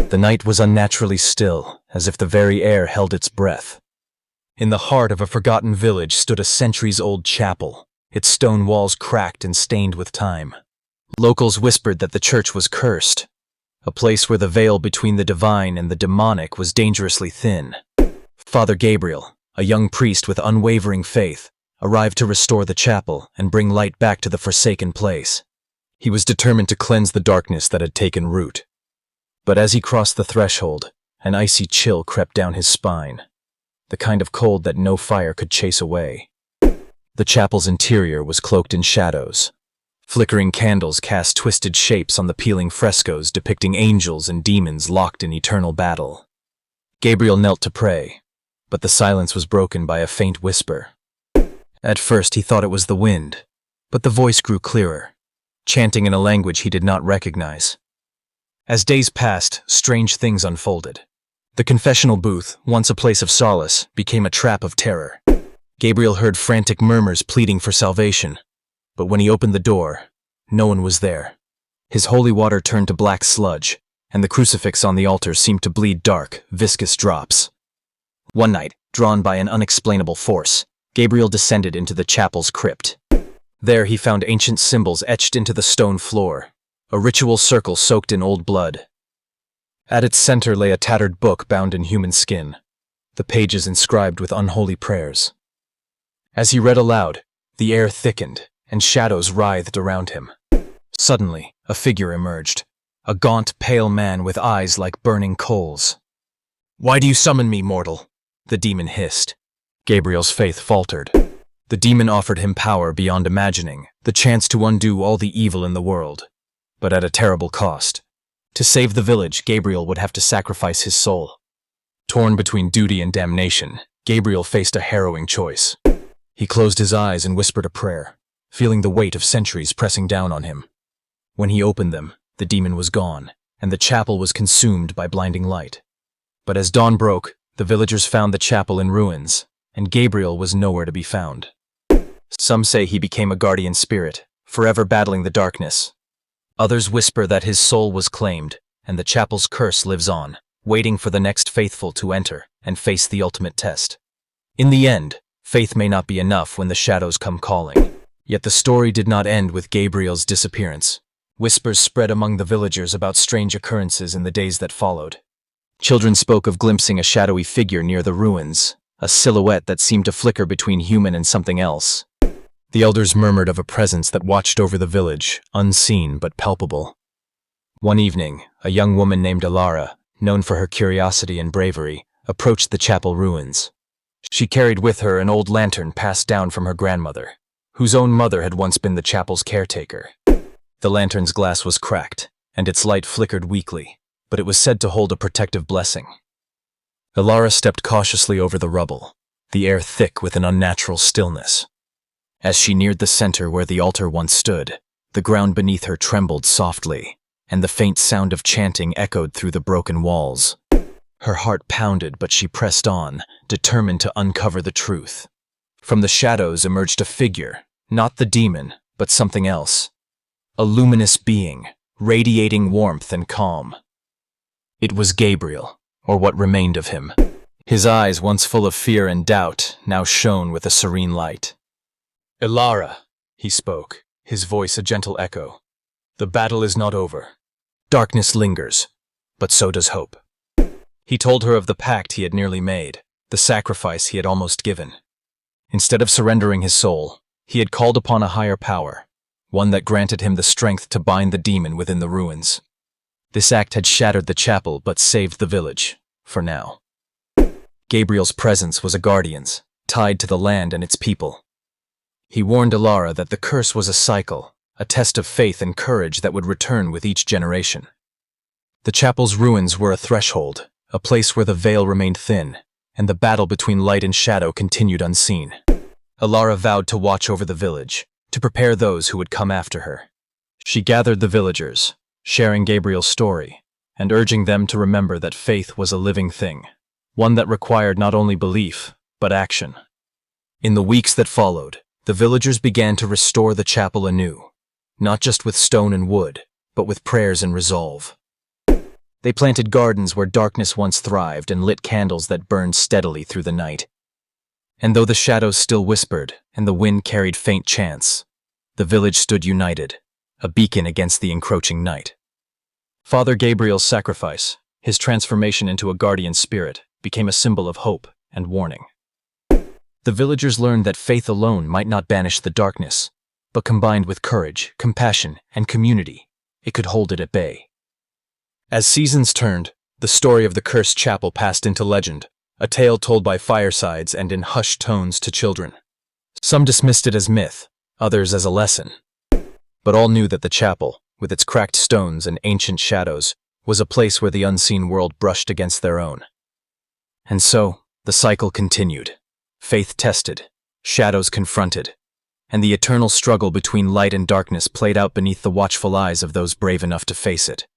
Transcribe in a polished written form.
The night was unnaturally still, as if the very air held its breath. In the heart of a forgotten village stood a centuries-old chapel, its stone walls cracked and stained with time. Locals whispered that the church was cursed, a place where the veil between the divine and the demonic was dangerously thin. Father Gabriel, a young priest with unwavering faith, arrived to restore the chapel and bring light back to the forsaken place. He was determined to cleanse the darkness that had taken root. But as he crossed the threshold, an icy chill crept down his spine, the kind of cold that no fire could chase away. The chapel's interior was cloaked in shadows. Flickering candles cast twisted shapes on the peeling frescoes depicting angels and demons locked in eternal battle. Gabriel knelt to pray, but the silence was broken by a faint whisper. At first he thought it was the wind, but the voice grew clearer, chanting in a language he did not recognize. As days passed, strange things unfolded. The confessional booth, once a place of solace, became a trap of terror. Gabriel heard frantic murmurs pleading for salvation, but when he opened the door, no one was there. His holy water turned to black sludge, and the crucifix on the altar seemed to bleed dark, viscous drops. One night, drawn by an unexplainable force, Gabriel descended into the chapel's crypt. There he found ancient symbols etched into the stone floor, a ritual circle soaked in old blood. At its center lay a tattered book bound in human skin, the pages inscribed with unholy prayers. As he read aloud, the air thickened and shadows writhed around him. Suddenly, a figure emerged, a gaunt, pale man with eyes like burning coals. "Why do you summon me, mortal?" the demon hissed. Gabriel's faith faltered. The demon offered him power beyond imagining, the chance to undo all the evil in the world, but at a terrible cost. To save the village, Gabriel would have to sacrifice his soul. Torn between duty and damnation, Gabriel faced a harrowing choice. He closed his eyes and whispered a prayer, feeling the weight of centuries pressing down on him. When he opened them, the demon was gone, and the chapel was consumed by blinding light. But as dawn broke, the villagers found the chapel in ruins, and Gabriel was nowhere to be found. Some say he became a guardian spirit, forever battling the darkness. Others whisper that his soul was claimed, and the chapel's curse lives on, waiting for the next faithful to enter and face the ultimate test. In the end, faith may not be enough when the shadows come calling. Yet the story did not end with Gabriel's disappearance. Whispers spread among the villagers about strange occurrences in the days that followed. Children spoke of glimpsing a shadowy figure near the ruins, a silhouette that seemed to flicker between human and something else. The elders murmured of a presence that watched over the village, unseen but palpable. One evening, a young woman named Alara, known for her curiosity and bravery, approached the chapel ruins. She carried with her an old lantern passed down from her grandmother, whose own mother had once been the chapel's caretaker. The lantern's glass was cracked, and its light flickered weakly, but it was said to hold a protective blessing. Alara stepped cautiously over the rubble, the air thick with an unnatural stillness. As she neared the center where the altar once stood, the ground beneath her trembled softly, and the faint sound of chanting echoed through the broken walls. Her heart pounded, but she pressed on, determined to uncover the truth. From the shadows emerged a figure, not the demon, but something else. A luminous being, radiating warmth and calm. It was Gabriel, or what remained of him. His eyes, once full of fear and doubt, now shone with a serene light. "Alara," he spoke, his voice a gentle echo. "The battle is not over. Darkness lingers, but so does hope." He told her of the pact he had nearly made, the sacrifice he had almost given. Instead of surrendering his soul, he had called upon a higher power, one that granted him the strength to bind the demon within the ruins. This act had shattered the chapel but saved the village, for now. Gabriel's presence was a guardian's, tied to the land and its people. He warned Alara that the curse was a cycle, a test of faith and courage that would return with each generation. The chapel's ruins were a threshold, a place where the veil remained thin, and the battle between light and shadow continued unseen. Alara vowed to watch over the village, to prepare those who would come after her. She gathered the villagers, sharing Gabriel's story, and urging them to remember that faith was a living thing, one that required not only belief, but action. In the weeks that followed, the villagers began to restore the chapel anew, not just with stone and wood, but with prayers and resolve. They planted gardens where darkness once thrived and lit candles that burned steadily through the night. And though the shadows still whispered and the wind carried faint chants, the village stood united, a beacon against the encroaching night. Father Gabriel's sacrifice, his transformation into a guardian spirit, became a symbol of hope and warning. The villagers learned that faith alone might not banish the darkness, but combined with courage, compassion, and community, it could hold it at bay. As seasons turned, the story of the cursed chapel passed into legend, a tale told by firesides and in hushed tones to children. Some dismissed it as myth, others as a lesson. But all knew that the chapel, with its cracked stones and ancient shadows, was a place where the unseen world brushed against their own. And so, the cycle continued. Faith tested, shadows confronted, and the eternal struggle between light and darkness played out beneath the watchful eyes of those brave enough to face it.